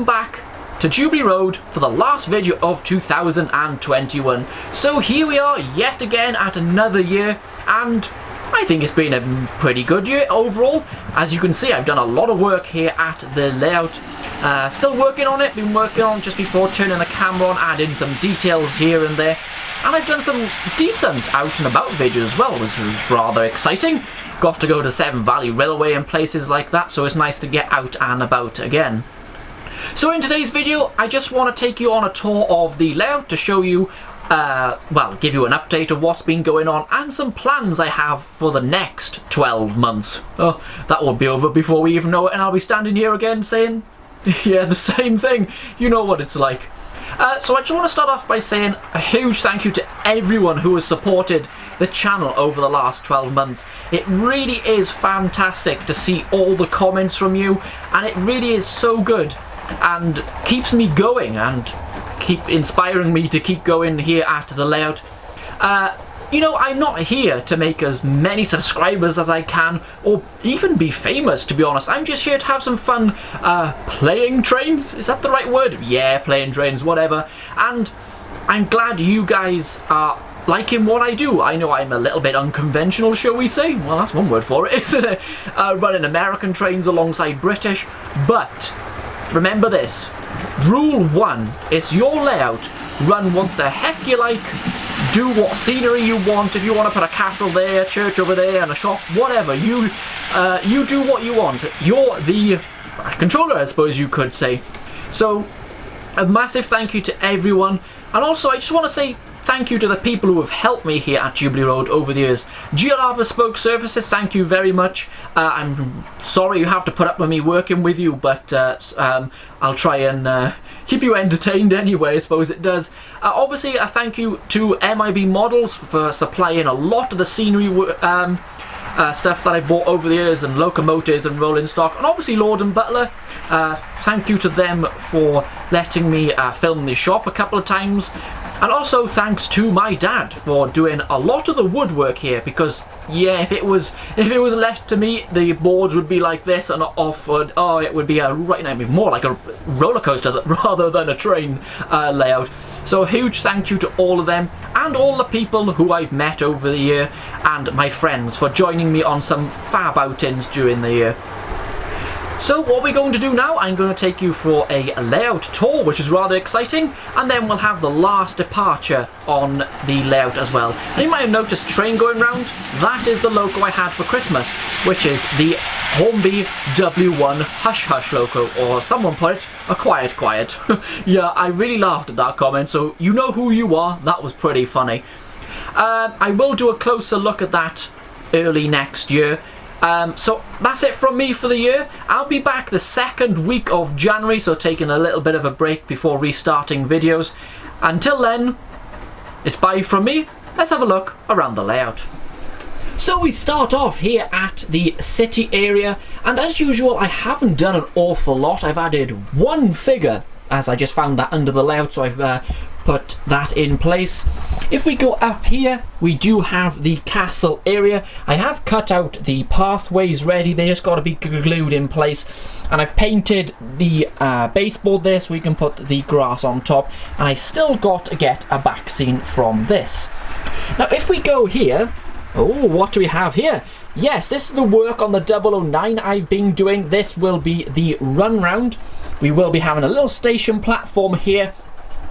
welcome back to Jubilee Road for the last video of 2021. So here we are yet again at another year, and I think it's been a pretty good year overall. As you can see, I've done a lot of work here at the layout. Still working on it, been working on just before turning the camera on, adding some details here and there. And I've done some decent out and about videos as well, which was rather exciting. Got to go to Severn Valley Railway and places like that, so it's nice to get out and about again. So in today's video, I just want to take you on a tour of the layout to show you, well, give you an update of what's been going on and some plans I have for the next 12 months. Oh, that will be over before we even know it, and I'll be standing here again saying, yeah, the same thing. You know what it's like. So I just want to start off by saying a huge thank you to everyone who has supported the channel over the last 12 months. It really is fantastic to see all the comments from you, and it really is so good and keeps me going and keep inspiring me to keep going here at the layout. You know, I'm not here to make as many subscribers as I can or even be famous, to be honest. I'm just here to have some fun playing trains. Is that the right word? Yeah, playing trains, whatever. And I'm glad you guys are liking what I do. I know I'm a little bit unconventional, shall we say? Well, that's one word for it, isn't it? Running American trains alongside British. But remember this. Rule 1. It's your layout. Run what the heck you like. Do what scenery you want. If you want to put a castle there, a church over there, and a shop, whatever. You do what you want. You're the controller, I suppose you could say. So, a massive thank you to everyone. And also, I just want to say thank you to the people who have helped me here at Jubilee Road over the years. GLR Bespoke Services, thank you very much. I'm sorry you have to put up with me working with you, but I'll try and keep you entertained anyway, I suppose it does. Obviously, a thank you to MIB Models for supplying a lot of the scenery stuff that I bought over the years, and locomotives and rolling stock, and obviously Lord and Butler. Thank you to them for letting me film the shop a couple of times. And also thanks to my dad for doing a lot of the woodwork here, because yeah, if it was left to me, the boards would be like this and off, and oh, it would be more like a roller coaster rather than a train layout. So a huge thank you to all of them and all the people who I've met over the year and my friends for joining me on some fab outings during the year. So what we're going to do now, I'm going to take you for a layout tour, which is rather exciting, and then we'll have the last departure on the layout as well. And you might have noticed a train going round. That is the logo I had for Christmas, which is the Hornby W1 Hush Hush logo, or someone put it, a quiet quiet. Yeah, I really laughed at that comment, so you know who you are. That was pretty funny. I will do a closer look at that early next year. So that's it from me for the year. I'll be back the second week of January, so taking a little bit of a break before restarting videos. Until then, it's bye from me. Let's have a look around the layout. So we start off here at the city area, and as usual I haven't done an awful lot. I've added one figure, as I just found that under the layout, so I've put that in place. If we go up here, we do have the castle area. I have cut out the pathways ready, they just got to be glued in place, and I've painted the baseboard there so we can put the grass on top, and I still got to get a back scene from this. Now if we go here, oh, what do we have here? Yes, this is the work on the 009 I've been doing. This will be the run round. We will be having a little station platform here.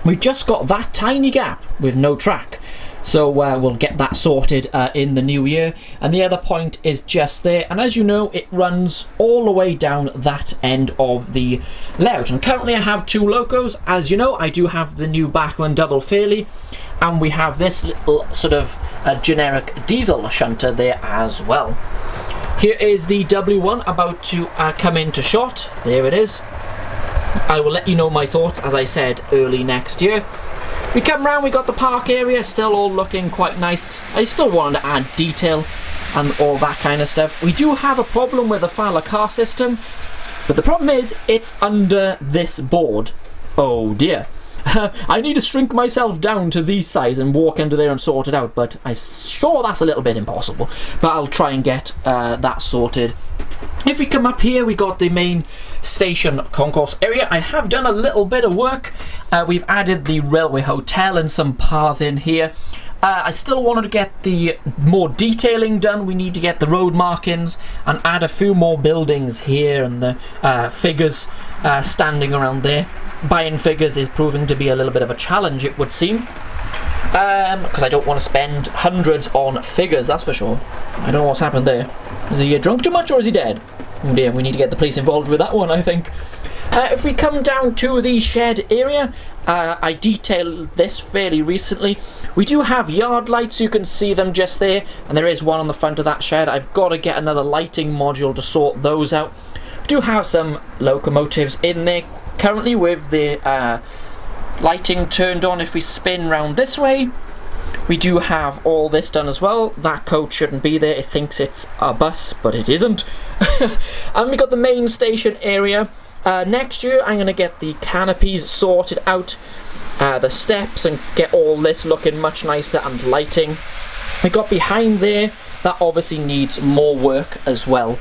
We've just got that tiny gap with no track, so we'll get that sorted in the new year. And the other point is just there, and as you know, it runs all the way down that end of the layout. And currently I have two locos. As you know, I do have the new Bachmann double fairly, and we have this little sort of generic diesel shunter there as well. Here is the W1 about to come into shot. There it is. I will let you know my thoughts, as I said, early next year. We come round, we got the park area, still all looking quite nice. I still wanted to add detail and all that kind of stuff. We do have a problem with the Fowler car system, but the problem is it's under this board. Oh dear. I need to shrink myself down to these size and walk under there and sort it out, but I'm sure that's a little bit impossible. But I'll try and get that sorted. If we come up here, we got the main station concourse area. I have done a little bit of work. We've added the railway hotel and some path in here. I still wanted to get the more detailing done. We need to get the road markings and add a few more buildings here, and the figures standing around there. Buying figures is proving to be a little bit of a challenge, it would seem. Because I don't want to spend hundreds on figures, that's for sure. I don't know what's happened there. Is he drunk too much or is he dead? Oh dear, we need to get the police involved with that one, I think. If we come down to the shed area, I detailed this fairly recently. We do have yard lights, you can see them just there, and there is one on the front of that shed. I've got to get another lighting module to sort those out. We do have some locomotives in there currently with the lighting turned on. If we spin round this way, we do have all this done as well. That coach shouldn't be there, it thinks it's a bus, but it isn't. And we got the main station area. Next year I'm going to get the canopies sorted out, the steps, and get all this looking much nicer, and lighting. We got behind there, that obviously needs more work as well.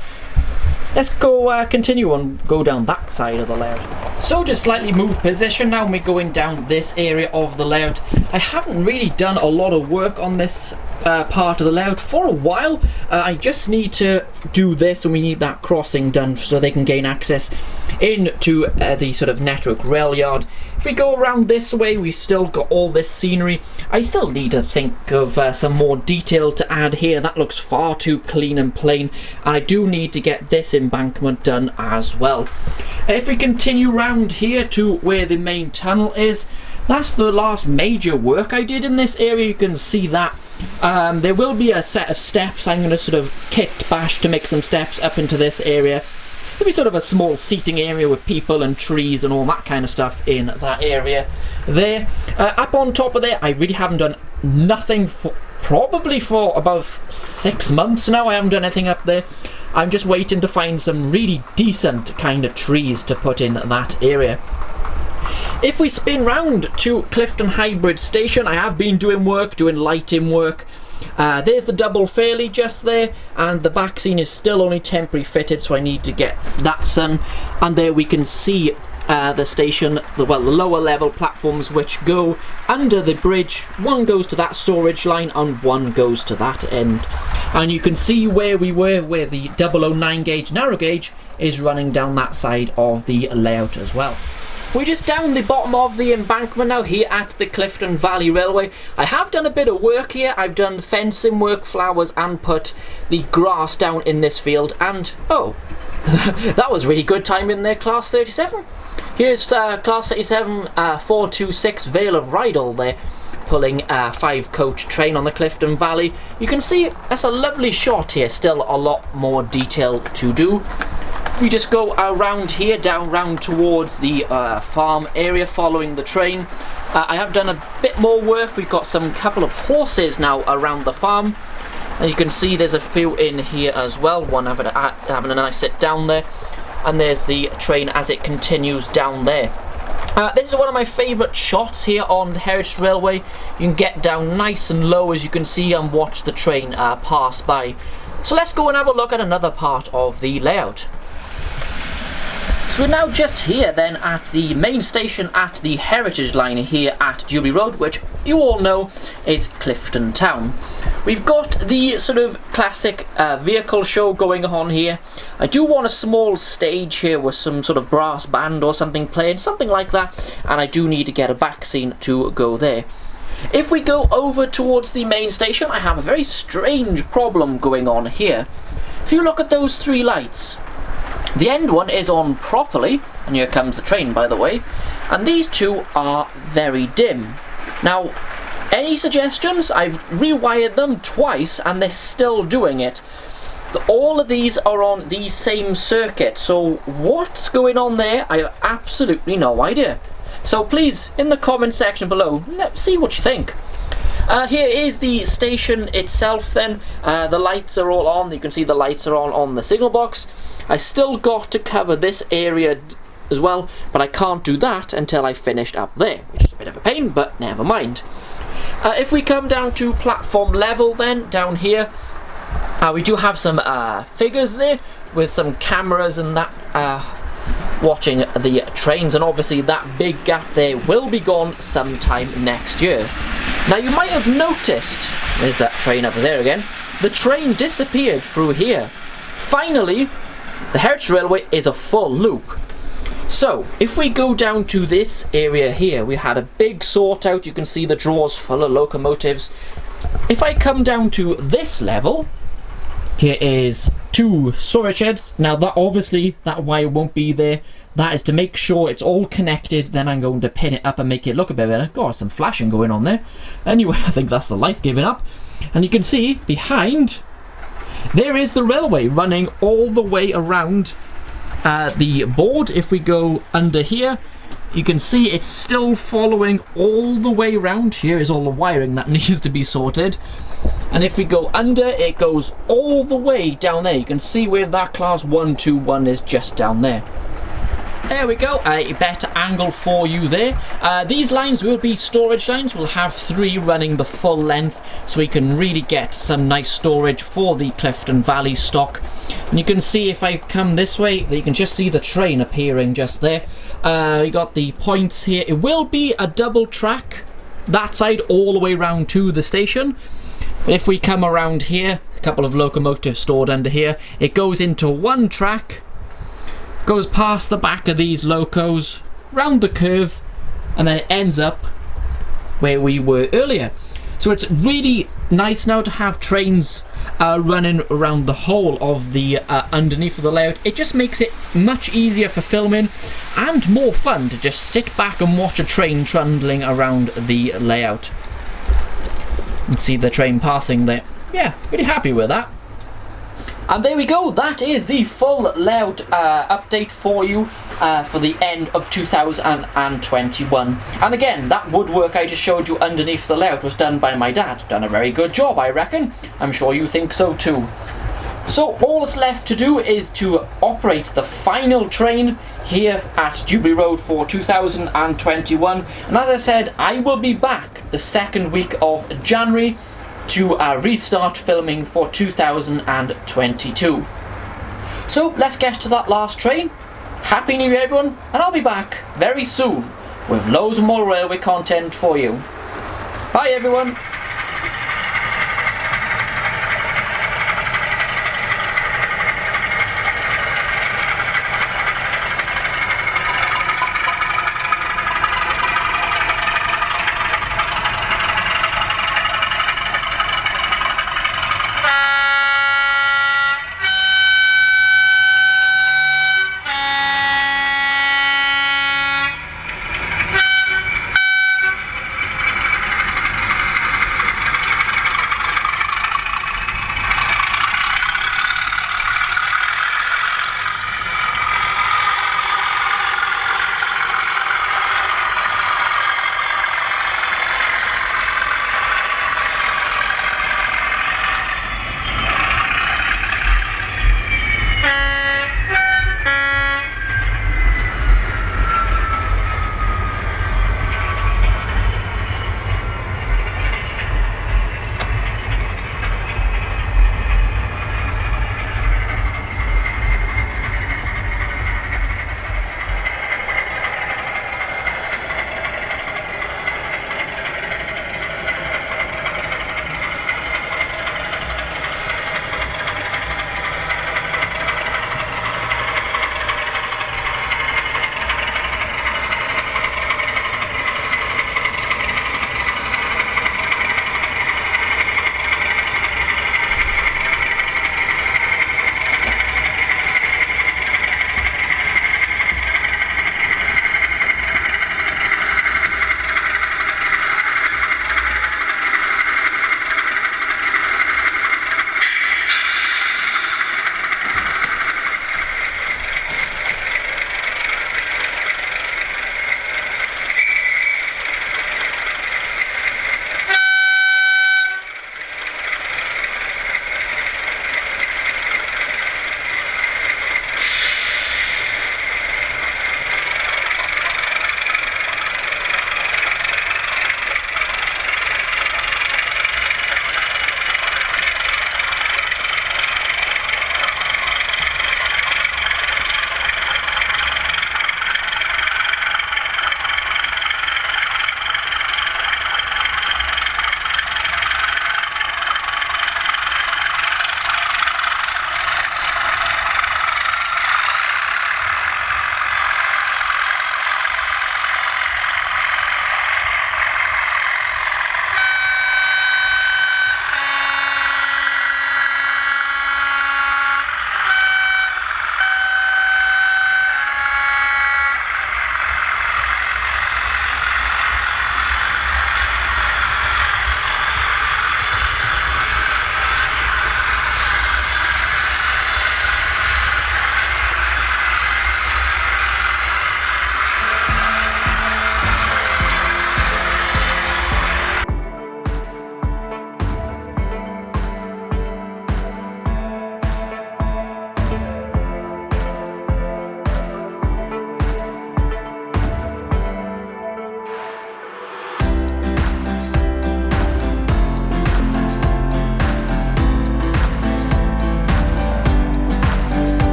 Let's go continue and go down that side of the layout. So just slightly move position now, and we're going down this area of the layout. I haven't really done a lot of work on this part of the layout for a while. I just need to do this, and we need that crossing done so they can gain access into the sort of network rail yard. If we go around this way, we still got all this scenery. I still need to think of some more detail to add here. That looks far too clean and plain, and I do need to get this embankment done as well. If we continue round here to where the main tunnel is, that's the last major work I did in this area. You can see that. There will be a set of steps. I'm going to sort of kit bash to make some steps up into this area. There'll be sort of a small seating area with people and trees and all that kind of stuff in that area there. Up on top of there, I really haven't done nothing for probably for about 6 months now. I haven't done anything up there. I'm just waiting to find some really decent kind of trees to put in that area. If we spin round to Clifton Hybrid Station, I have been doing work, doing lighting work. There's the double fairly just there, and the back scene is still only temporary fitted, so I need to get that done. And there we can see the station, the lower level platforms which go under the bridge. One goes to that storage line and one goes to that end. And you can see where we were, where the 009 gauge narrow gauge is running down that side of the layout as well. We're just down the bottom of the embankment now here at the Clifton Valley Railway. I have done a bit of work here. I've done fencing work, flowers, and put the grass down in this field. And, oh, that was really good timing there, Class 37. Here's Class 37 426 Vale of Rydal there, pulling a 5-coach train on the Clifton Valley. You can see that's a lovely shot here, still a lot more detail to do. If we just go around here, down round towards the farm area following the train, I have done a bit more work. We've got some couple of horses now around the farm, and you can see there's a few in here as well, one having a nice sit down there, and there's the train as it continues down there. This is one of my favourite shots here on the Heritage Railway. You can get down nice and low, as you can see, and watch the train pass by. So let's go and have a look at another part of the layout. So we're now just here then at the main station at the Heritage Line here at Jubilee Road, which you all know is Clifton Town. We've got the sort of classic vehicle show going on here. I do want a small stage here with some sort of brass band or something playing, something like that, and I do need to get a back scene to go there. If we go over towards the main station, I have a very strange problem going on here. If you look at those 3 lights, the end one is on properly, and here comes the train by the way, and these 2 are very dim. Now, any suggestions? I've rewired them twice and they're still doing it. All of these are on the same circuit, so what's going on there? I have absolutely no idea. So please, in the comment section below, let's see what you think. Here is the station itself then. The lights are all on. You can see the lights are on the signal box. I still got to cover this area as well, but I can't do that until I finished up there, which is a bit of a pain, but never mind. If we come down to platform level then, down here, we do have some figures there with some cameras and that watching the trains, and obviously that big gap there will be gone sometime next year. Now you might have noticed, there's that train up there again, the train disappeared through here. Finally, the Heritage Railway is a full loop. So, if we go down to this area here, we had a big sort out, you can see the drawers full of locomotives. If I come down to this level, here is 2 storage sheds. Now that obviously, that wire won't be there. That is to make sure it's all connected, then I'm going to pin it up and make it look a bit better. God, some flashing going on there. Anyway, I think that's the light giving up. And you can see, behind, there is the railway running all the way around the board. If we go under here, you can see it's still following all the way around. Here is all the wiring that needs to be sorted. And if we go under, it goes all the way down there. You can see where that class 121 is, just down there. There we go, a better angle for you there. These lines will be storage lines. We'll have 3 running the full length, so we can really get some nice storage for the Clifton Valley stock. And you can see if I come this way, that you can just see the train appearing just there. You got the points here. It will be a double track, that side all the way around to the station. If we come around here, a couple of locomotives stored under here, it goes into 1 track, goes past the back of these locos, round the curve, and then it ends up where we were earlier. So it's really nice now to have trains running around the whole of the underneath of the layout. It just makes it much easier for filming and more fun to just sit back and watch a train trundling around the layout. You can see the train passing there. Yeah, really happy with that. And there we go, that is the full layout update for you for the end of 2021. And again, that woodwork I just showed you underneath the layout was done by my dad. Done a very good job, I reckon. I'm sure you think so too. So all that's left to do is to operate the final train here at Jubilee Road for 2021. And as I said, I will be back the 2nd week of January to restart filming for 2022. So let's get to that last train. Happy New Year everyone, and I'll be back very soon with loads of more railway content for you. Bye everyone.